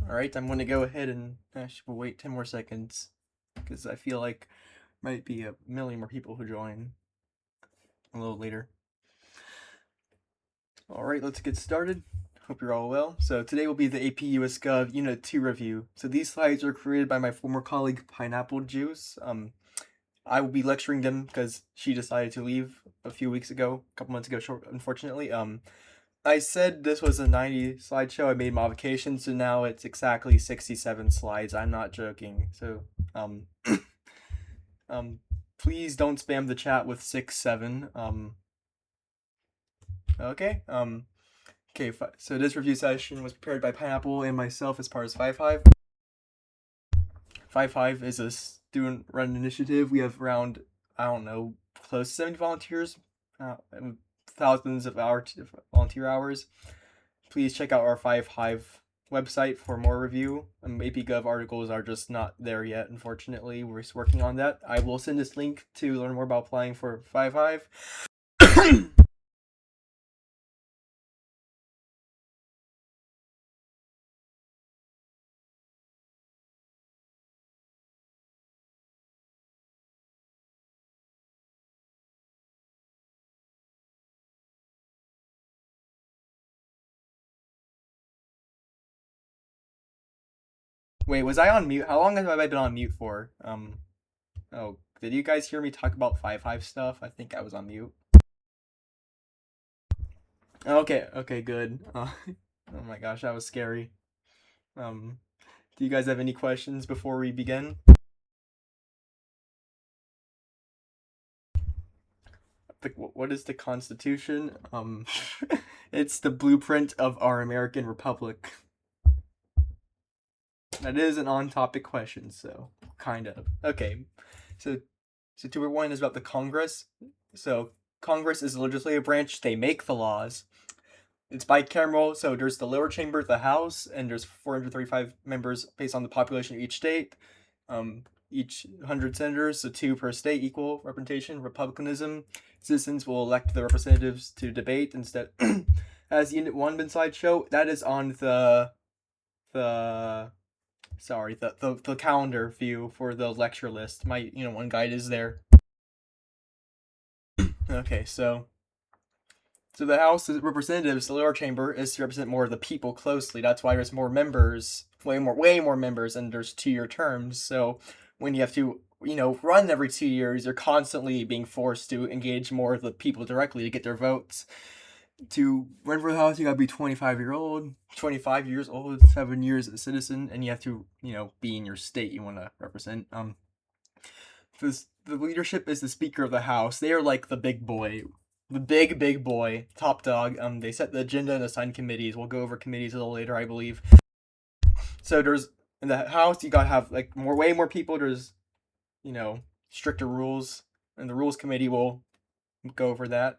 Alright, I'm going to go ahead and we'll wait 10 more seconds because I feel like might be a million more people who join a little later. Alright, let's get started. Hope you're all well. So today will be the AP US Gov Unit 2 review. So these slides are created by my former colleague Pineapple Juice. I will be lecturing them because she decided to leave a few weeks ago, a couple months ago, unfortunately. I said this was a 90 slideshow. I made modifications, so now it's exactly 67 slides. I'm not joking. So, please don't spam the chat with 6, 7. Okay. Okay. So this review session was prepared by Pineapple and myself as part of 5.5. 5.5 is a student-run initiative. We have around, I don't know, close to 70 volunteers, and thousands of volunteer hours. Please check out our 5.5 website for more review. AP.gov articles are just not there yet, unfortunately. We're just working on that. I will send this link to learn more about applying for 5.5. Wait, was I on mute? How long have I been on mute for? Oh, did you guys hear me talk about 5.5 stuff? I think I was on mute. Okay, good. Oh my gosh, that was scary. Do you guys have any questions before we begin? What is the Constitution? It's the blueprint of our American Republic. That is an on-topic question, so kind of. Okay, so 2.1 is about the Congress. So Congress is the legislative branch. They make the laws. It's bicameral, so there's the lower chamber, the House, and there's 435 members based on the population of each state. Each 100 senators, so 2 per state, equal representation. Republicanism, citizens will elect the representatives to debate instead. Has Unit 1 been slideshow? That is on the calendar view for the lecture list. My Unit 1 guide is there. Okay, so the House of Representatives, the lower chamber, is to represent more of the people closely. That's why there's more members, way more members, and there's 2-year terms. So when you have to, run every 2 years, you're constantly being forced to engage more of the people directly to get their votes. To run for the House, you gotta be 25 years old, 7 years a citizen, and you have to, be in your state you want to represent. The leadership is the Speaker of the House. They are like the big boy, the big boy, top dog. They set the agenda and assign committees. We'll go over committees a little later, I believe. So there's in the House, you gotta have like way more people. There's, stricter rules, and the Rules Committee will go over that.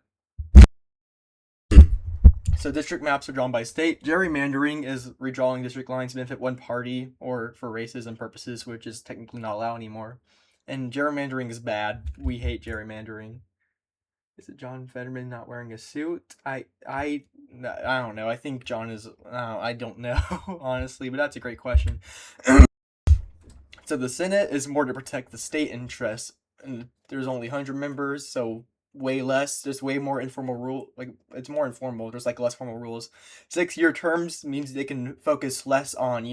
So district maps are drawn by state. Gerrymandering is redrawing district lines to benefit one party or for racism purposes, which is technically not allowed anymore. And gerrymandering is bad. We hate gerrymandering. Is it John Fetterman not wearing a suit? I don't know. I think John is. I don't know honestly, but that's a great question. So the Senate is more to protect the state interests, and there's only 100 members, so way less. There's way more informal rule. Like it's more informal. There's like less formal rules. 6-year terms means they can focus less on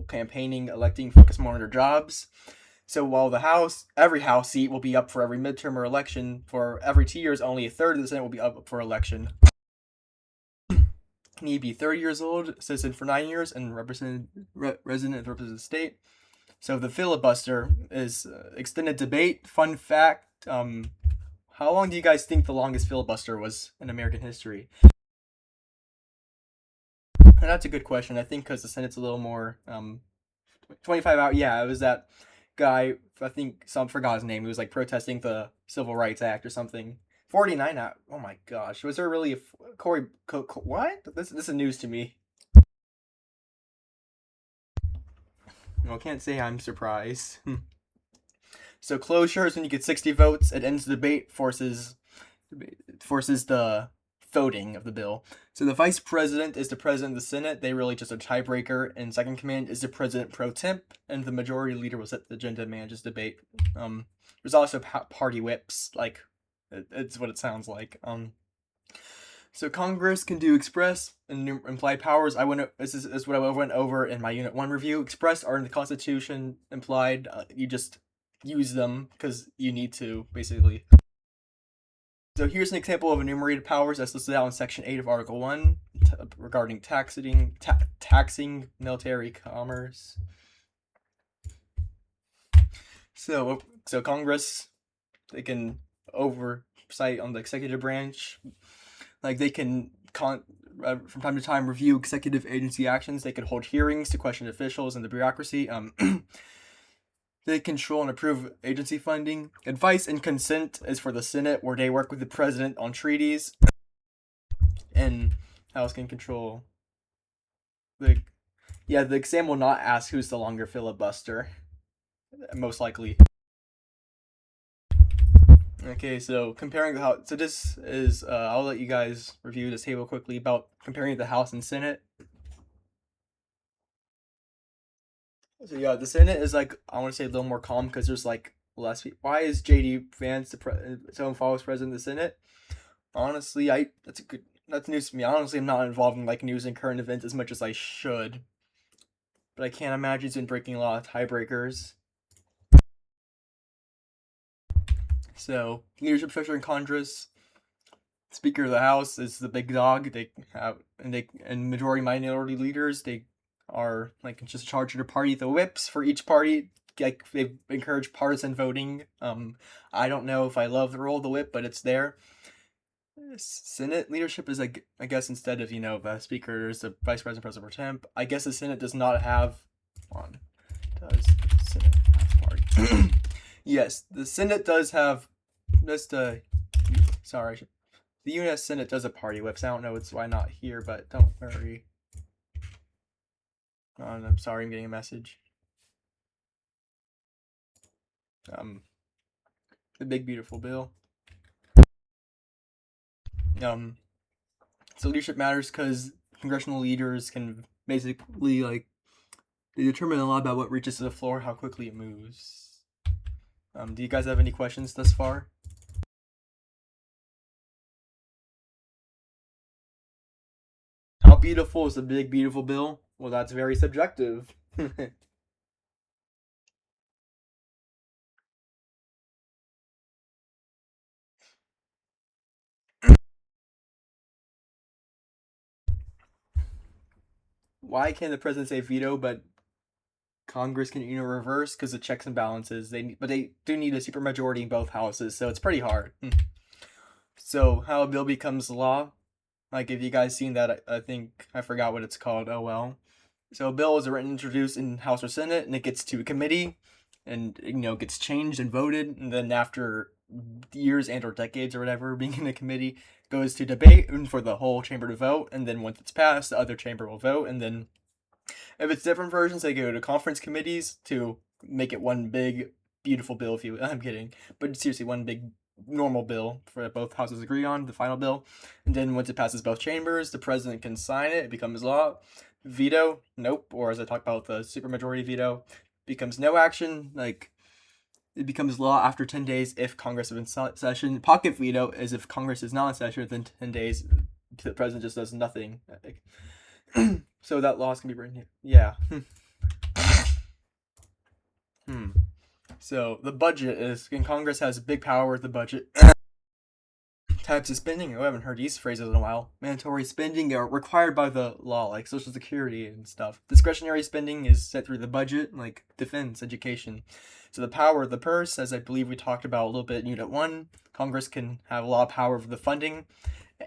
campaigning, electing, focus more on their jobs. So while every House seat will be up for every midterm or election, for every 2 years, only a third of the Senate will be up for election. You need to be 30 years old, citizen for 9 years, and resident represent the state. So the filibuster is extended debate. Fun fact, how long do you guys think the longest filibuster was in American history? And that's a good question. I think because the Senate's a little more 25 hours. Yeah, it was that guy. I think forgot his name. He was like protesting the Civil Rights Act or something. 49 hours. Oh my gosh, was there really a what? This is news to me. Well, I can't say I'm surprised. So closure is when you get 60 votes. It ends the debate, forces the voting of the bill. So the vice president is the president of the Senate. They really just a tiebreaker, and second command is the president pro temp, and the majority leader will set the agenda and manages debate. There's also party whips, like it's what it sounds like. So Congress can do express and implied powers. This is what I went over in my Unit 1 review. Express are in the Constitution. Implied, you just use them because you need to, basically. So here's an example of enumerated powers that's listed out in Section 8 of Article 1 regarding taxing military commerce. So Congress, they can oversight on the executive branch. Like they can from time to time review executive agency actions. They can hold hearings to question officials and the bureaucracy. They control and approve agency funding. Advice and consent is for the Senate, where they work with the president on treaties. And House can control the exam will not ask who's the longer filibuster. Most likely. Okay, so comparing the House. So this is, I'll let you guys review this table quickly about comparing the House and Senate. So yeah, the Senate is like, I want to say a little more calm because there's like less people. Why is J.D. Vance so follows president of the Senate? Honestly, that's news to me. Honestly, I'm not involved in like news and current events as much as I should. But I can't imagine he's been breaking a lot of tiebreakers. So, leadership structure in Congress. Speaker of the House is the big dog. They have and majority minority leaders, they are like just charged their party. The whips for each party, like they encourage partisan voting. I don't know if I love the role of the whip, but it's there. Senate leadership is like, I guess instead of the speaker is the vice president, president pro temp. I guess the Senate does not have. Does the Senate have party? Yes, the Senate does have. The U.S. Senate does a party whips. I don't know why not here, but don't worry. I'm sorry, I'm getting a message. The big beautiful bill. So leadership matters because congressional leaders can basically they determine a lot about what reaches to the floor, how quickly it moves. Do you guys have any questions thus far? How beautiful is the big beautiful bill? Well, that's very subjective. Why can't the president say veto, but Congress can reverse? Because of checks and balances. But they do need a supermajority in both houses, so it's pretty hard. So how a bill becomes law? Like, have you guys seen that? I think I forgot what it's called. Oh well. So a bill is written, introduced in House or Senate, and it gets to a committee, and gets changed and voted, and then after years and or decades or whatever being in the committee, goes to debate and for the whole chamber to vote, and then once it's passed, the other chamber will vote, and then if it's different versions, they go to conference committees to make it one big beautiful bill. I'm kidding, but seriously, one big normal bill for both houses agree on, the final bill, and then once it passes both chambers, the president can sign it. It becomes law. Veto, nope. Or as I talked about, the supermajority veto becomes no action. Like, it becomes law after 10 days if Congress is in session. Pocket veto is if Congress is not in session within 10 days, the president just does nothing. So that laws can be written here. Yeah. So the budget is, Congress has big power with the budget. Types of spending, I haven't heard these phrases in a while. Mandatory spending are required by the law, like Social Security and stuff. Discretionary spending is set through the budget, like defense, education. So the power of the purse, as I believe we talked about a little bit in Unit 1, Congress can have a lot of power over the funding.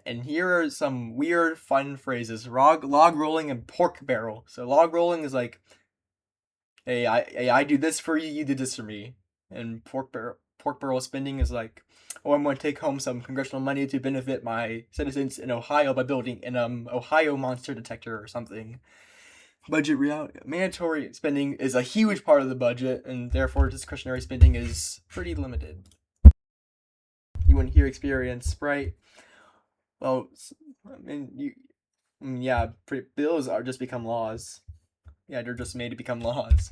And here are some weird, fun phrases. Log rolling and pork barrel. So log rolling is like, hey, I do this for you, you do this for me. And pork barrel spending is like, oh, I'm going to take home some congressional money to benefit my citizens in Ohio by building an Ohio monster detector or something. Budget reality. Mandatory spending is a huge part of the budget, and therefore discretionary spending is pretty limited. You wouldn't hear experience, right? Well, I mean, yeah, bills are just become laws. Yeah, they're just made to become laws.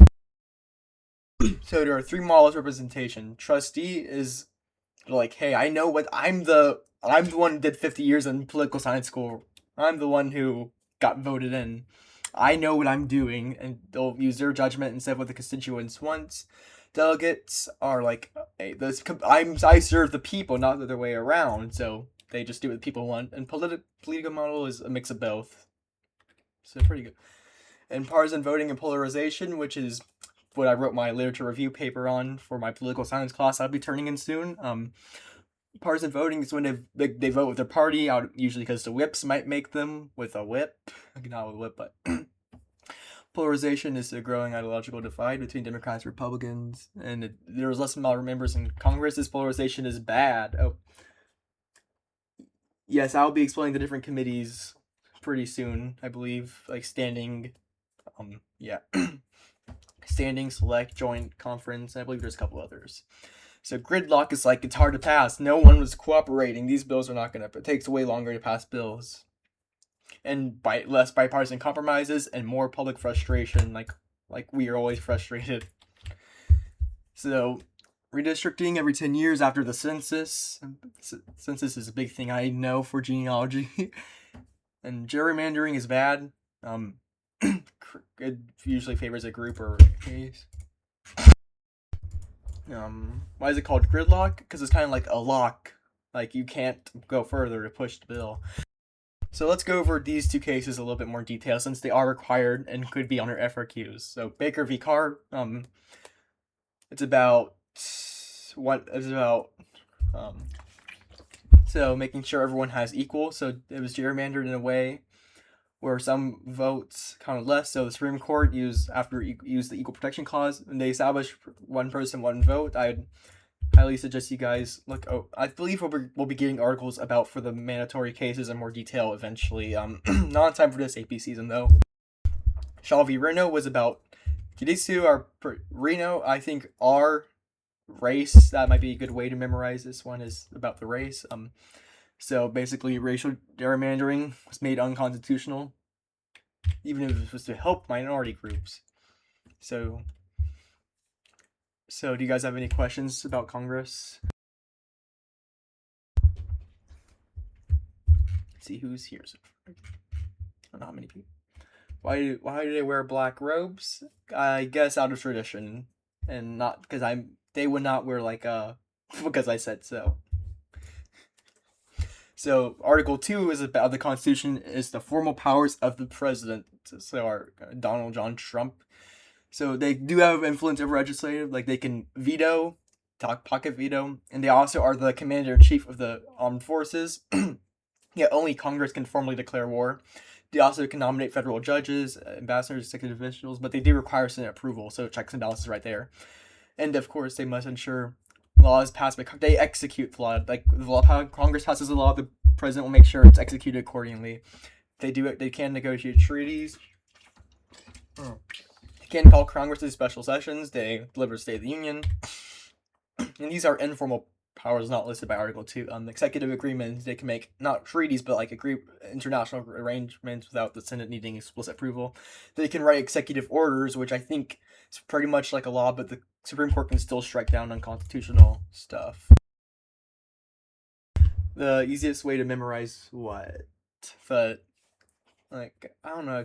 So there are three models of representation. Trustee is like, hey, I know what I'm the one who did 50 years in political science school. I'm the one who got voted in. I know what I'm doing, and they'll use their judgment instead of what the constituents want. Delegates are like, hey, I serve the people, not the other way around. So they just do what the people want. And political model is a mix of both. So pretty good. And partisan voting and polarization, which is what I wrote my literature review paper on for my political science class I'll be turning in soon. Partisan voting is when they vote with their party, usually because the whips might make them with a whip. Not with a whip, but polarization is the growing ideological divide between Democrats and Republicans, and there's less members in Congress. This polarization is bad. Oh, yes, I'll be explaining the different committees pretty soon, I believe, like standing, yeah, standing, select, joint, conference. I believe there's a couple others. So gridlock is like it's hard to pass. No one was cooperating. These bills are not gonna. It takes way longer to pass bills, and by less bipartisan compromises and more public frustration. Like we are always frustrated. So redistricting every 10 years after the census. Census is a big thing I know for genealogy. And gerrymandering is bad. It usually favors a group or case. Why is it called gridlock? Because it's kind of like a lock. Like you can't go further to push the bill. So let's go over these two cases a little bit more in detail since they are required and could be on our FRQs. So Baker v. Carr, it's about so making sure everyone has equal. So it was gerrymandered in a way where some votes counted less. So the Supreme Court used the Equal Protection Clause, and they established one person, one vote. I'd highly suggest you guys look. Oh, I believe we'll be getting articles about for the mandatory cases in more detail eventually. Not in time for this AP season though. Shaw v. Reno was about Judiciu or Reno. I think our race. That might be a good way to memorize this one. Is about the race. So basically, racial gerrymandering was made unconstitutional, even if it was to help minority groups. So do you guys have any questions about Congress? Let's see who's here. I don't know how many people. Why do they wear black robes? I guess out of tradition, and not because they would not wear like because I said so. So Article 2 is about the Constitution is the formal powers of the president. So our Donald John Trump. So they do have influence over legislative, like they can veto, pocket veto, and they also are the commander-in-chief of the armed forces. Yet only Congress can formally declare war. They also can nominate federal judges, ambassadors, executive officials, but they do require Senate approval, so checks and balances right there. And of course, they must ensure laws passed by they execute the law. Like the law, Congress passes a law, the president will make sure it's executed accordingly. They do it. They can negotiate treaties. They can call Congress to special sessions. They deliver State of the Union. And these are informal powers not listed by Article 2. Executive agreements, they can make not treaties, but like international arrangements without the Senate needing explicit approval. They can write executive orders, which I think is pretty much like a law, but the Supreme Court can still strike down unconstitutional stuff. The easiest way to memorize what? But like I don't know.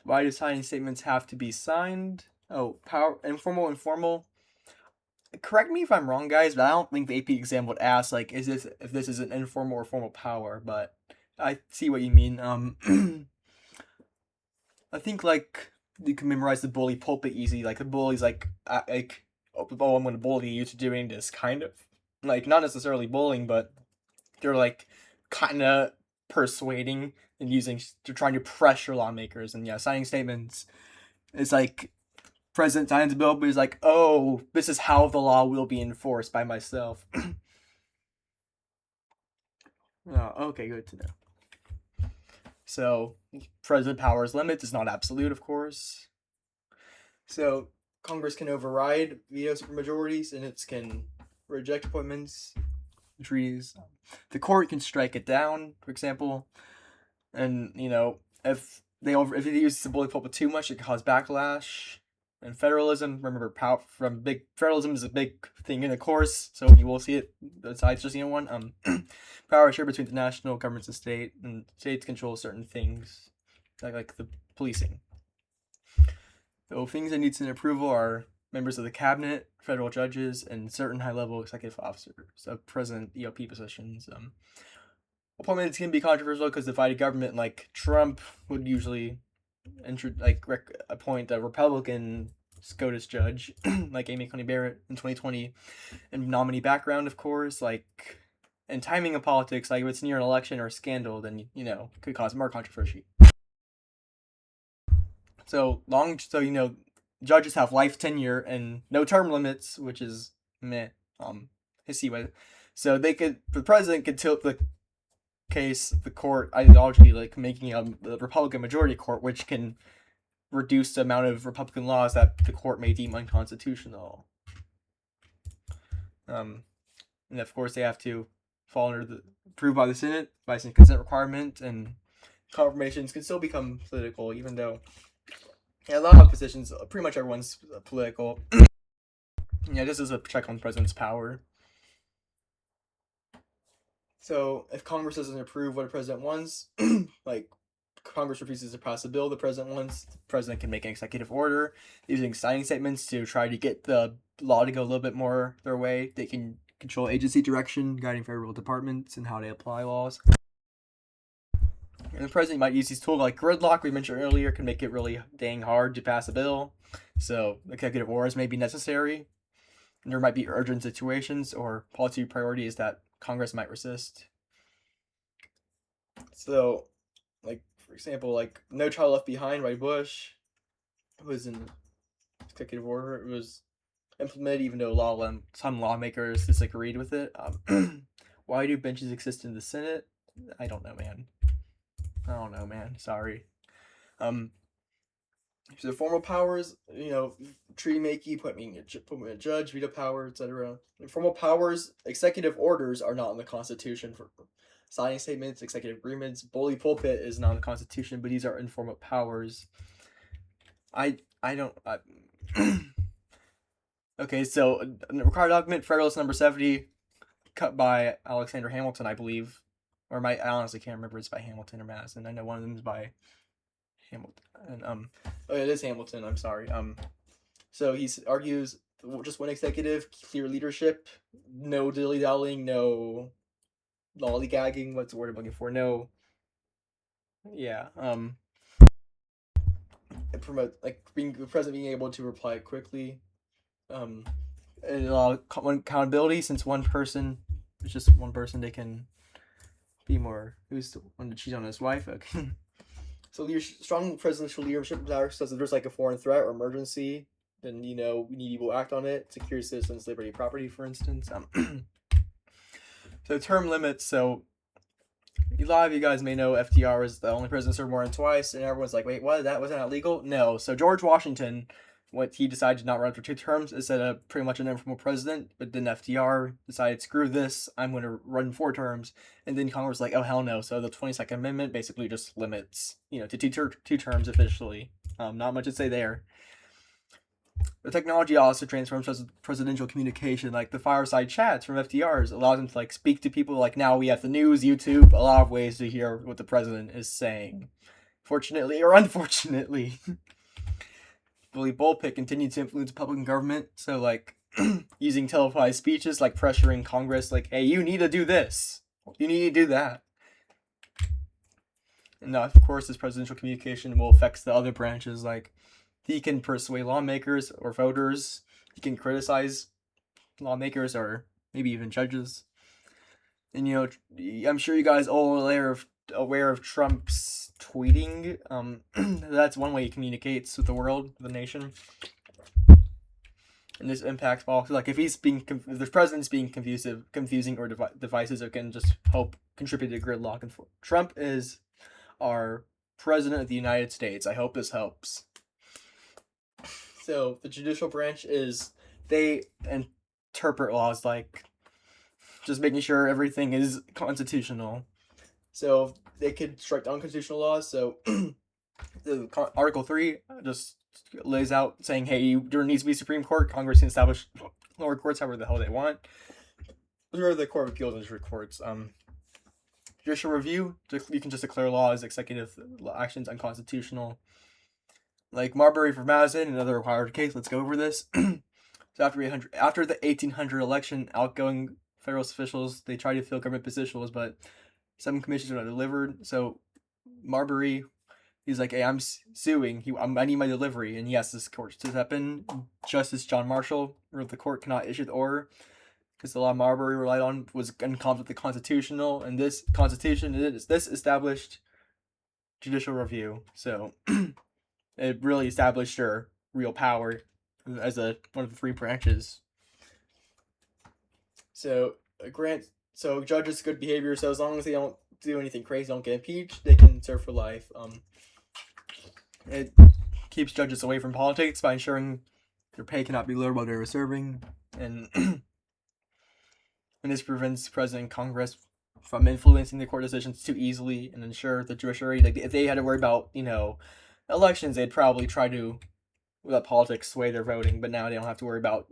Why do signing statements have to be signed? Oh, informal. Correct me if I'm wrong, guys, but I don't think the AP exam would ask like, if this is an informal or formal power. But I see what you mean. I think like you can memorize the bully pulpit easy. Like the bully's like, oh, I'm gonna bully you to doing this kind of like not necessarily bullying, but they're like kind of persuading and they're trying to pressure lawmakers. And yeah, signing statements is like President signs a bill, but he's like, oh, this is how the law will be enforced by myself. Oh, okay, good to know. So, president powers limits is not absolute, of course. So, Congress can override veto supermajorities, and it can reject appointments, treaties. The court can strike it down, for example, and if they use the bully pulpit too much, it can cause backlash. And federalism, remember, federalism is a big thing in the course, so you will see it. Besides just one, power shared between the national governments and states control certain things, like the policing. So things that need Senate approval are members of the cabinet, federal judges, and certain high-level executive officers of president ELP positions. Appointments can be controversial because divided government, like Trump, would usually appoint a Republican SCOTUS judge, like Amy Coney Barrett in 2020, and nominee background, of course, and timing of politics, like if it's near an election or a scandal, then could cause more controversy. So judges have life tenure and no term limits, which is meh. Hissy way. So the president could tilt the case, the court ideology, like making a Republican majority court, which can reduce the amount of Republican laws that the court may deem unconstitutional. And of course, they have to fall under approved by the Senate by some consent requirement, and confirmations can still become political, even though a lot of positions, pretty much everyone's political. This is a check on the president's power. So if Congress doesn't approve what a president wants, like Congress refuses to pass a bill the president wants, the president can make an executive order using signing statements to try to get the law to go a little bit more their way. They can control agency direction, guiding federal departments and how they apply laws. And the president might use these tools like gridlock, we mentioned earlier, can make it really dang hard to pass a bill. So executive orders may be necessary. And there might be urgent situations or policy priorities that Congress might resist. So, for example, No Child Left Behind by Bush was an executive order. It was implemented even though some lawmakers disagreed with it. Why do benches exist in the Senate? I don't know, man. Sorry. So formal powers, treaty making, appointment a judge, veto power, etc. Informal powers, executive orders are not in the Constitution. For signing statements, executive agreements, bully pulpit is not in the Constitution, but these are informal powers. I don't. Okay, so required document, Federalist Number 70, cut by Alexander Hamilton, I believe. I honestly can't remember if it's by Hamilton or Madison. I know one of them is by Hamilton. It is Hamilton. I'm sorry. So he argues just one executive, clear leadership, no dilly-dallying, no lollygagging. What's the word I'm looking for? No. Yeah. It promotes the president being able to reply quickly. And allow accountability, since it's just one person, they can be more. Who's the one to cheat on his wife? Okay. So strong presidential leadership power says if there's a foreign threat or emergency, then we will act on it. Secure citizens' liberty, property, for instance. So term limits. So a lot of you guys may know FDR was the only president to serve more than twice, and everyone's like, wait, what? That wasn't that legal? No. So George Washington, what he decided to not run for 2 terms, is pretty much an informal president, but then FDR decided, screw this, I'm going to run 4 terms, and then Congress was like, oh, hell no. So the 22nd Amendment basically just limits, to 2 terms officially. Not much to say there. The technology also transforms presidential communication, like the fireside chats from FDR's allows him to speak to people. Now we have the news, YouTube, a lot of ways to hear what the president is saying, fortunately or unfortunately. Bully Bullpit continued to influence public government, so using televised speeches, pressuring Congress, hey, you need to do this, you need to do that. And of course, this presidential communication will affect the other branches, he can persuade lawmakers or voters, he can criticize lawmakers or maybe even judges. And I'm sure you guys all aware of Trump's tweeting. That's one way he communicates with the world, the nation. And this impacts policy. If the president's being confusing or divisive, it can just help contribute to gridlock. And Trump is our president of the United States. I hope this helps. So the judicial branch is they interpret laws, like just making sure everything is constitutional. So they could strike down constitutional laws. So Article 3 just lays out saying, hey, there needs to be a Supreme Court. Congress can establish lower courts however the hell they want. Or the Court of Appeals and District Courts. Judicial review, you can just declare laws, executive actions unconstitutional. Like Marbury v. Madison, another required case. Let's go over this. So after the 1800 election, outgoing federal officials, they tried to fill government positions, but some commissions were not delivered. So Marbury, he's like, hey, I'm suing. I need my delivery. And yes, this court to step in. Justice John Marshall ruled the court cannot issue the order because the law Marbury relied on was in conflict with the constitutional. And this constitution, this established judicial review. So it really established their real power as one of the three branches. So judges good behavior. So as long as they don't do anything crazy, don't get impeached, they can serve for life. It keeps judges away from politics by ensuring their pay cannot be lowered while they're serving, and this prevents President and Congress from influencing the court decisions too easily, and ensure the judiciary, like if they had to worry about elections, they'd probably try to let politics sway their voting, but now they don't have to worry about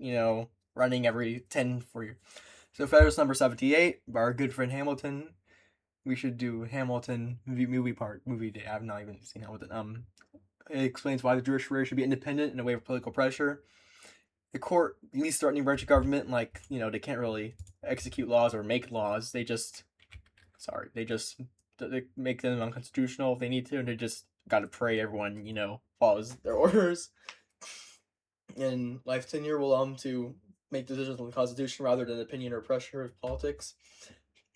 running every 10 for you. So Federalist number 78 by our good friend Hamilton. We should do Hamilton movie day. I've not even seen Hamilton. It explains why the judiciary should be independent and away from political pressure. The court, least threatening branch of government, they can't really execute laws or make laws. They make them unconstitutional if they need to, and they just gotta pray everyone follows their orders. And life tenure will allow them to make decisions on the Constitution rather than opinion or pressure of politics.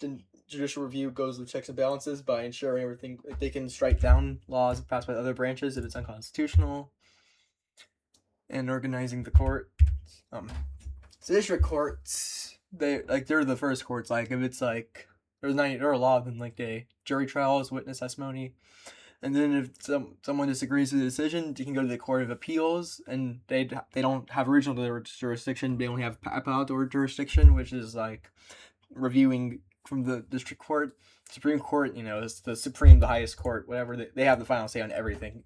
Then judicial review goes with checks and balances by ensuring everything, they can strike down laws passed by other branches if it's unconstitutional, and organizing the court. So district courts, they're the first courts. Like if it's like there are a lot of them, like jury trials, witness testimony, and then if someone disagrees with the decision, you can go to the Court of Appeals, and they don't have original jurisdiction. They only have appellate jurisdiction, which is like reviewing from the district court. Supreme Court, is the highest court, whatever. They have the final say on everything.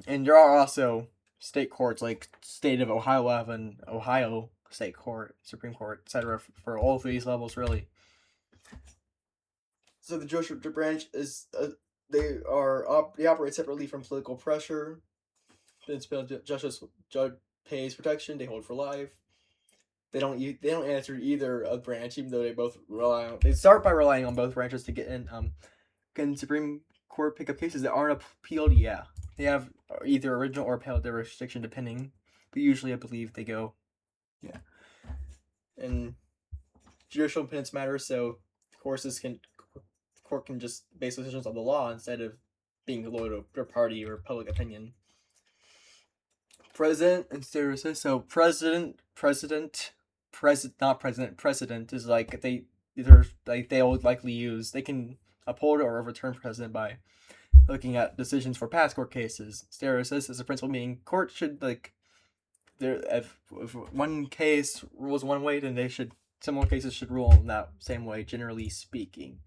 And there are also state courts, like state of Ohio will have an Ohio state court, Supreme Court, etc. for all of these levels, really. So the judicial branch is they operate separately from political pressure. Judge pays protection. They hold for life. They don't answer either a branch, even though they both they start by relying on both branches to get in. Can Supreme Court pick up cases that aren't appealed? Yeah, they have either original or appellate jurisdiction, depending. But usually, I believe they go, yeah. And judicial independence matters, so the court can just base decisions on the law instead of being loyal to their party or public opinion. President and statuses. So president is like they would likely use. They can uphold or overturn president by looking at decisions for past court cases. Statuses is a principle meaning court should if one case rules one way, then similar cases should rule in that same way, generally speaking.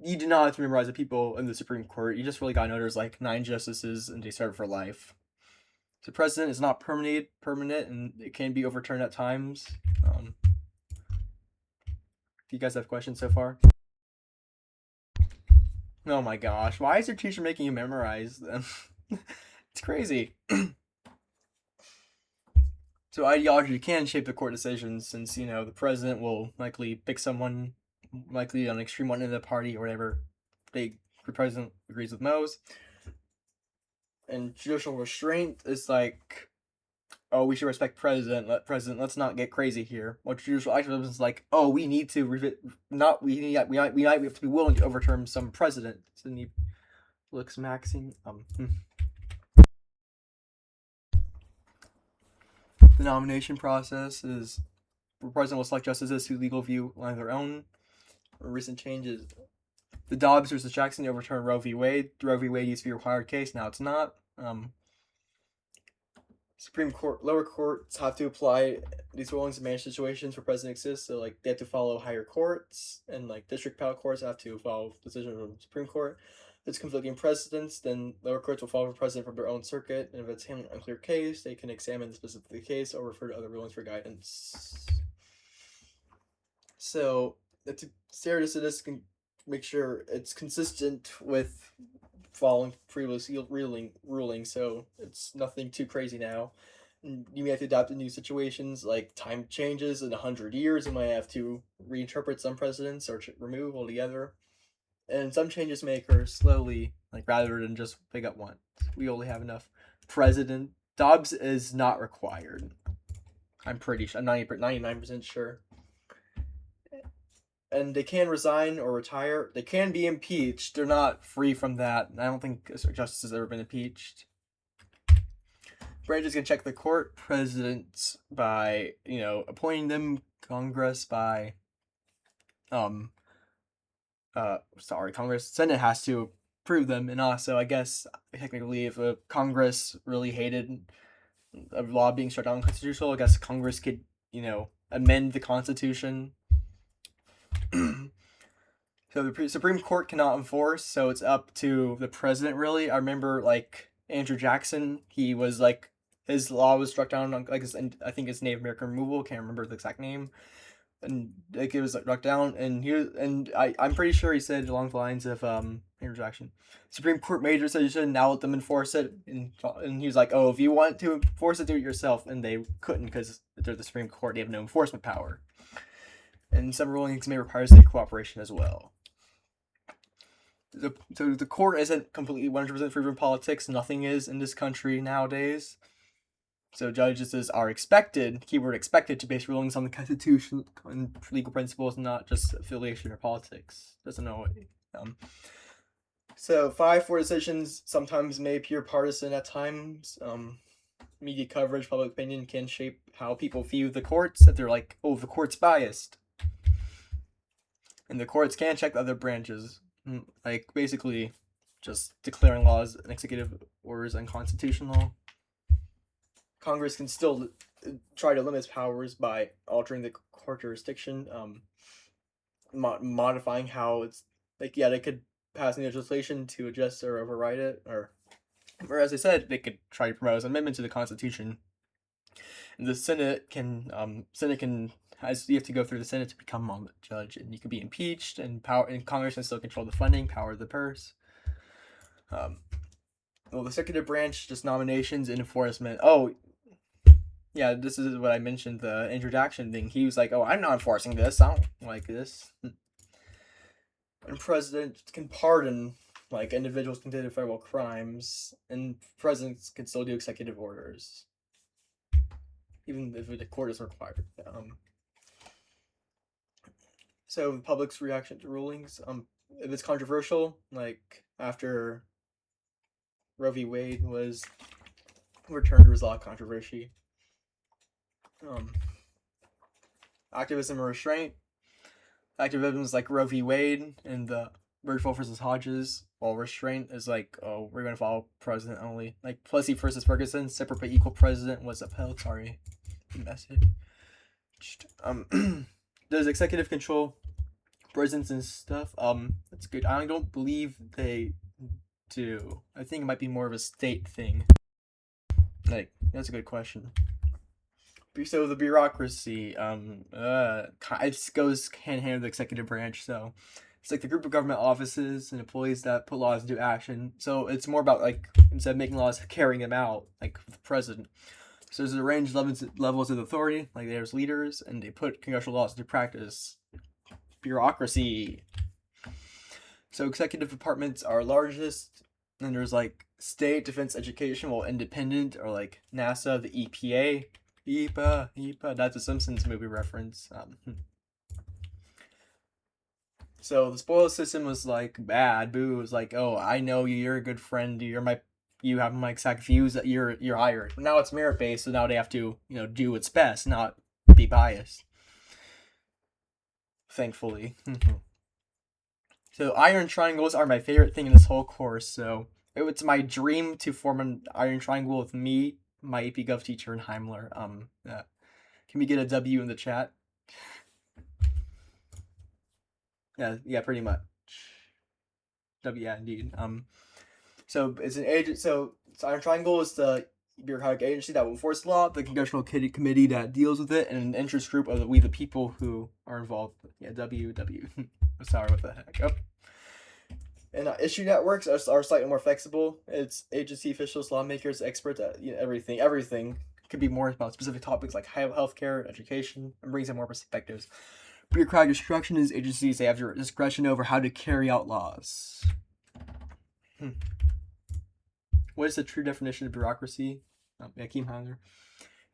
You do not have to memorize the people in the Supreme Court. You just really gotta know there's like 9 justices and they serve for life. The president is not permanent, and it can be overturned at times. Do you guys have questions so far? Oh my gosh, why is your teacher making you memorize them? It's crazy. So ideology can shape the court decisions, since the president will likely pick someone, likely an extreme one in the party or whatever the president agrees with most. And judicial restraint is like, oh, we should respect president. Let's not get crazy here. What judicial activism is like, oh, we need to we have to be willing to overturn some precedent. And he looks maxing. The nomination process is the president will select justices whose legal view align with their own. Recent changes. The Dobbs versus Jackson overturned Roe v. Wade. Roe v. Wade used to be a required case. Now it's not. Supreme Court, lower courts have to apply these rulings in managed situations where president exists. So like they have to follow higher courts, and like district appellate courts have to follow decisions of the Supreme Court. If it's conflicting precedents, then lower courts will follow the precedent from their own circuit, and if it's an unclear case, they can examine the specific case or refer to other rulings for guidance. So to stare this, can make sure it's consistent with following previous ruling, so it's nothing too crazy now. You may have to adapt to new situations, like time changes in 100 years. You might have to reinterpret some precedents or remove altogether. And some changes may occur slowly, like rather than just pick up once. We only have enough president. Dobbs is not required. I'm pretty sure. I'm 99% sure. And they can resign or retire. They can be impeached. They're not free from that. I don't think a justice has ever been impeached. Branches can check the court presidents by, appointing them. Congress by, Congress. Senate has to approve them. And also, I guess, technically, if a Congress really hated a law being struck down unconstitutional, I guess Congress could, amend the Constitution. So the Supreme Court cannot enforce, so it's up to the president, really. I remember, like, Andrew Jackson, he was, like, his law was struck down on, like, I think it's Native American removal, can't remember the exact name. And, like, it was, like, struck down, and I'm pretty sure he said along the lines of, Andrew Jackson, Supreme Court major said you should now let them enforce it, and he was like, oh, if you want to enforce it, do it yourself, and they couldn't, because they're the Supreme Court, they have no enforcement power. And some rulings may require state cooperation as well. So the court isn't completely 100% free from politics. Nothing is in this country nowadays. So judges are expected, keyword expected, to base rulings on the Constitution and legal principles, not just affiliation or politics. Doesn't know. So 5-4 decisions sometimes may appear partisan at times. Media coverage, public opinion can shape how people view the courts. If they're like, oh, the court's biased. And the courts can check the other branches. Like, basically, just declaring laws and executive orders unconstitutional. Congress can still try to limit its powers by altering the court jurisdiction, modifying how it's, like, they could pass new legislation to adjust or override it, or as I said, they could try to promote an amendment to the Constitution. And the Senate can, you have to go through the Senate to become a judge, and you can be impeached, and Congress can still control the funding, power of the purse. The executive branch, just nominations and enforcement. Oh, yeah, this is what I mentioned, the Andrew Jackson thing. He was like, oh, I'm not enforcing this. I don't like this. And president can pardon, like, individuals convicted of federal crimes, and presidents can still do executive orders, even if the court is required. So the public's reaction to rulings, if it's controversial, like after Roe v. Wade was overturned, there was a lot of controversy. Activism or restraint. Activism is like Roe v. Wade and the Birchall versus Hodges, while restraint is like, oh, we're going to follow president only. Like Plessy versus Ferguson, separate but equal president was upheld. Sorry, message. Does executive control presidents and stuff? That's good. I don't believe they do. I think it might be more of a state thing. Like, that's a good question. So the bureaucracy, it goes hand in hand with the executive branch. So it's like the group of government offices and employees that put laws into action. So it's more about, like, instead of making laws, carrying them out, like the president. So there's a range of levels of authority, like there's leaders, and they put congressional laws into practice. Bureaucracy. So executive departments are largest, and there's like state, defense, education, well, independent, or like NASA, the EPA. EPA, that's a Simpsons movie reference. So the spoils system was like bad. Boo was like, oh, I know you, you're a good friend, you have my exact views, that you're hired. But now it's merit based, so now they have to, do its best, not be biased. Thankfully. So iron triangles are my favorite thing in this whole course. So it's my dream to form an iron triangle with me, my AP Gov teacher in Heimler. Can we get a W in the chat? Yeah, pretty much. W, yeah, indeed. So it's an agent. So Iron Triangle is the bureaucratic agency that will enforce the law, the congressional committee that deals with it, and an interest group of we the people who are involved. Yeah, W. Sorry, what the heck? Oh. And issue networks are slightly more flexible. It's agency officials, lawmakers, experts, everything. Everything could be more about specific topics like healthcare, education, and brings in more perspectives. Bureaucratic destruction is agencies, they have discretion over how to carry out laws. What is the true definition of bureaucracy? Kim Hanger.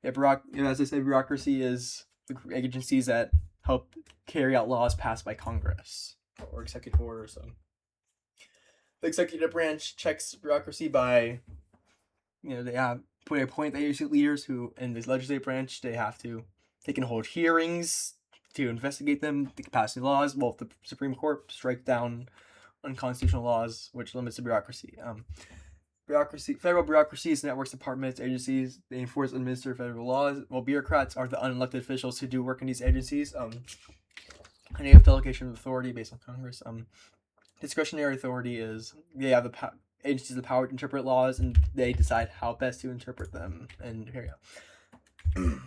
As I said, bureaucracy is the agencies that help carry out laws passed by Congress or executive order. So the executive branch checks bureaucracy by, they appoint the agency leaders who, in the legislative branch, they can hold hearings to investigate them, they can pass new laws. Well, the Supreme Court strike down unconstitutional laws, which limits the bureaucracy. Federal bureaucracies, networks, departments, agencies, they enforce and administer federal laws, while bureaucrats are the unelected officials who do work in these agencies. And they have delegation of authority based on Congress. Discretionary authority is they have agencies the power to interpret laws, and they decide how best to interpret them. And here you go.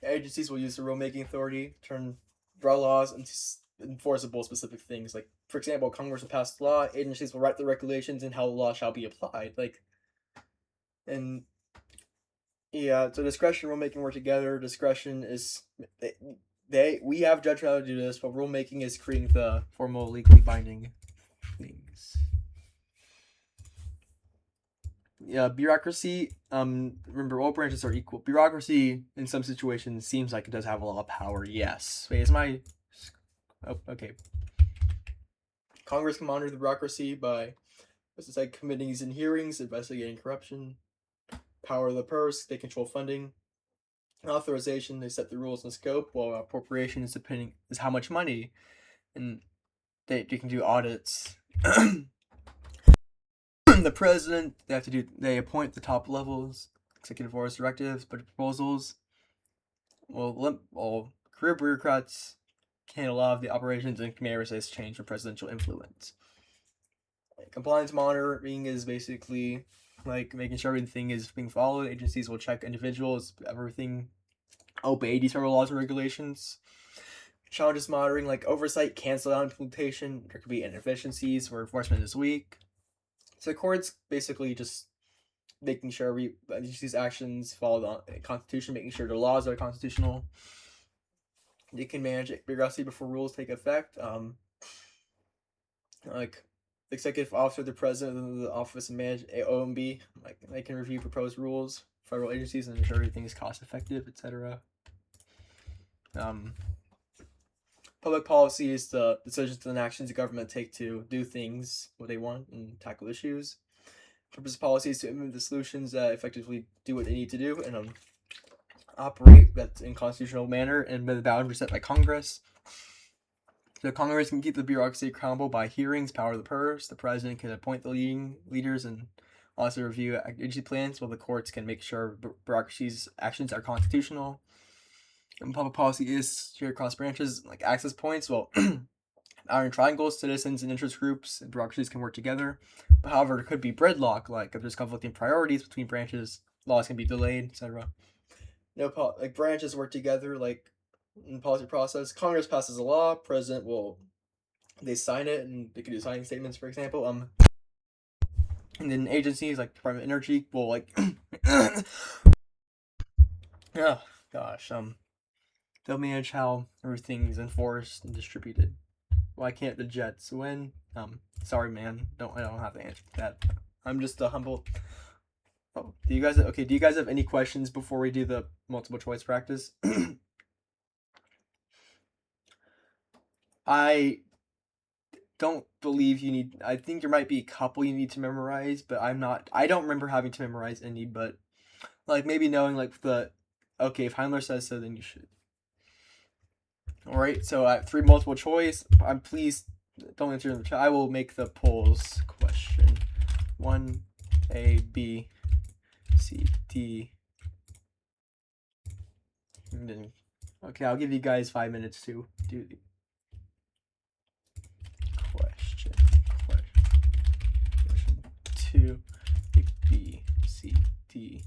Agencies will use the rulemaking authority to draw laws into enforceable specific things. Like, for example, Congress will pass the law, agencies will write the regulations and how the law shall be applied. So discretion and rulemaking work together. Discretion is we have judged how to do this, but rulemaking is creating the formal legally binding things. Yeah, bureaucracy. Remember, all branches are equal. Bureaucracy, in some situations, seems like it does have a lot of power. Yes. Wait, Oh, okay. Congress can monitor the bureaucracy by, committees and hearings, investigating corruption. Power of the purse, they control funding. Authorization, they set the rules and scope, while appropriation is how much money, and they can do audits. The president, they appoint the top levels, executive orders, directives, budget proposals. Well, career bureaucrats can allow the operations and may resist change from presidential influence. Compliance monitoring is basically making sure everything is being followed. Agencies will check individuals, everything obey these federal laws and regulations. Challenges monitoring, oversight, cancel out implementation. There could be inefficiencies where enforcement is weak. So courts basically just making sure these actions follow the Constitution, making sure the laws are constitutional. They can manage bureaucracy before rules take effect. The executive officer, the president of the office and manage OMB, they can review proposed rules, federal agencies, and ensure everything is cost effective, etc. Public policy is the decisions and actions the government take to do things what they want and tackle issues. Purpose of policy is to implement the solutions that effectively do what they need to do and operate that's in constitutional manner and by the boundaries set by Congress. The Congress can keep the bureaucracy accountable by hearings, power of the purse. The president can appoint the leaders and also review agency plans, while the courts can make sure bureaucracy's actions are constitutional. And public policy is shared across branches, like access points. Well, Iron Triangles, citizens and interest groups, and bureaucracies can work together. But however, there could be gridlock, if there's conflicting priorities between branches, laws can be delayed, etc. Branches work together, in the policy process. Congress passes a law, president they sign it, and they can do signing statements, for example. And then agencies like Department of Energy will oh gosh, they'll manage how everything's enforced and distributed. Why can't the Jets win? Sorry, man. I don't have to answer that. I'm just a humble. Oh, do you guys have any questions before we do the multiple choice practice? I don't believe you need. I think there might be a couple you need to memorize, but I don't remember having to memorize any. But maybe knowing if Heimler says so, then you should. All right. So I have 3 multiple choice. Please don't answer in the chat. I will make the polls question 1A, B, C, D. And then, okay, I'll give you guys 5 minutes to do the question. Question 2, B, C, D.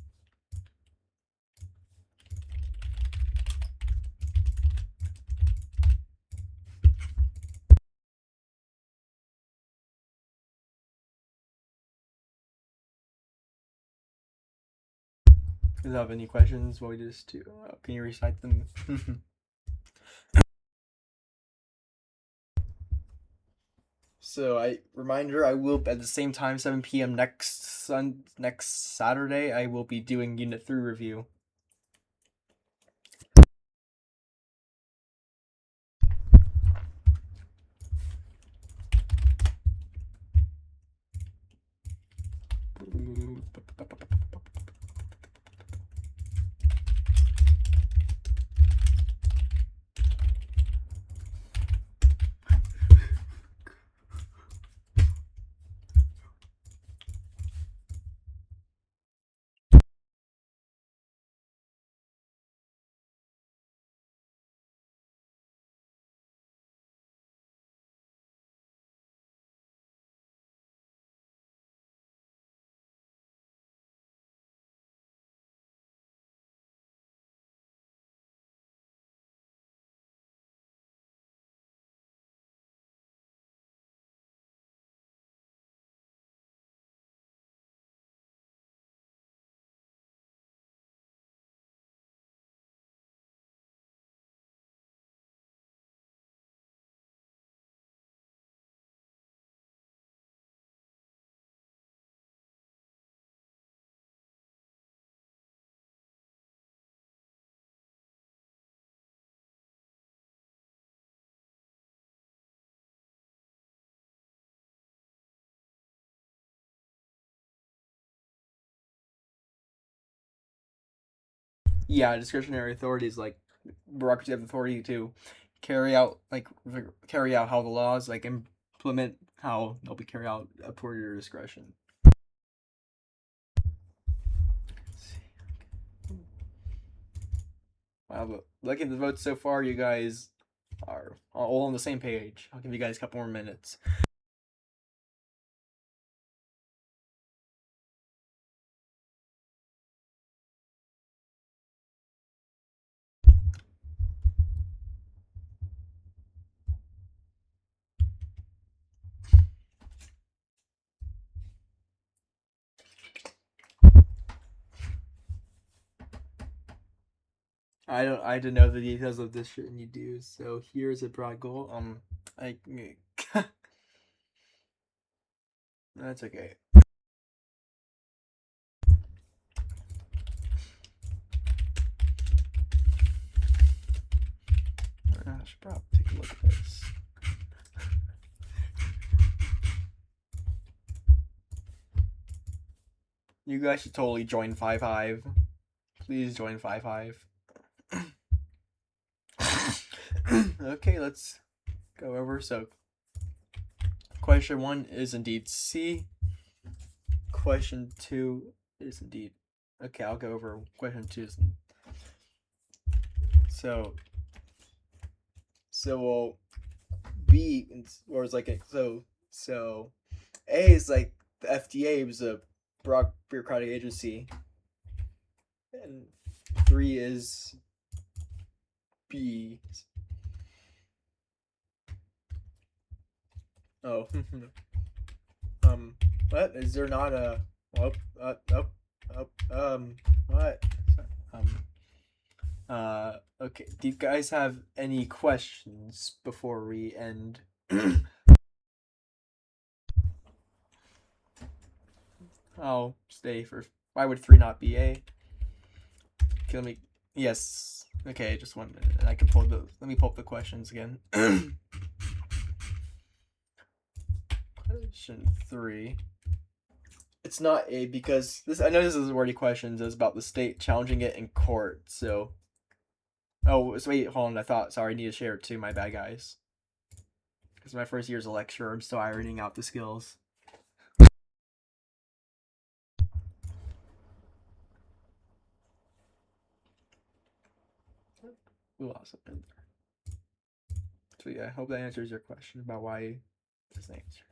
Does you have any questions? What we just do? Can you recite them? So reminder, I will at the same time 7 p.m. next Saturday. I will be doing Unit 3 review. Yeah, discretionary authority is like bureaucracy have authority to carry out how the laws implement how they'll be carried out according to your discretion. Wow, but looking at the votes so far, you guys are all on the same page. I'll give you guys a couple more minutes. I don't know the details of this shit and you do. So here's a broad goal. I that's okay. I should probably take a look at this. You guys should totally join 5-5. Please join 5-5. Okay, let's go over. So, question 1 is indeed C. Question 2 is indeed. Okay, I'll go over question 2. So we'll B, or it's like so A is like the FDA was a bureaucratic agency, and 3 is B. Oh, what is there not a what? Okay. Do you guys have any questions before we end? I'll stay for. Why would 3 not be A? Okay, let me. Yes. Okay, just 1 minute. I can pull the. Let me pull up the questions again. Question 3. It's not A because this. I know this is wordy questions. It's about the state challenging it in court. So. Oh, so wait, hold on. I thought. Sorry, I need to share it too. My bad, guys. Because my first year as a lecturer, I'm still ironing out the skills. will also been there. So yeah, I hope that answers your question about why this answer.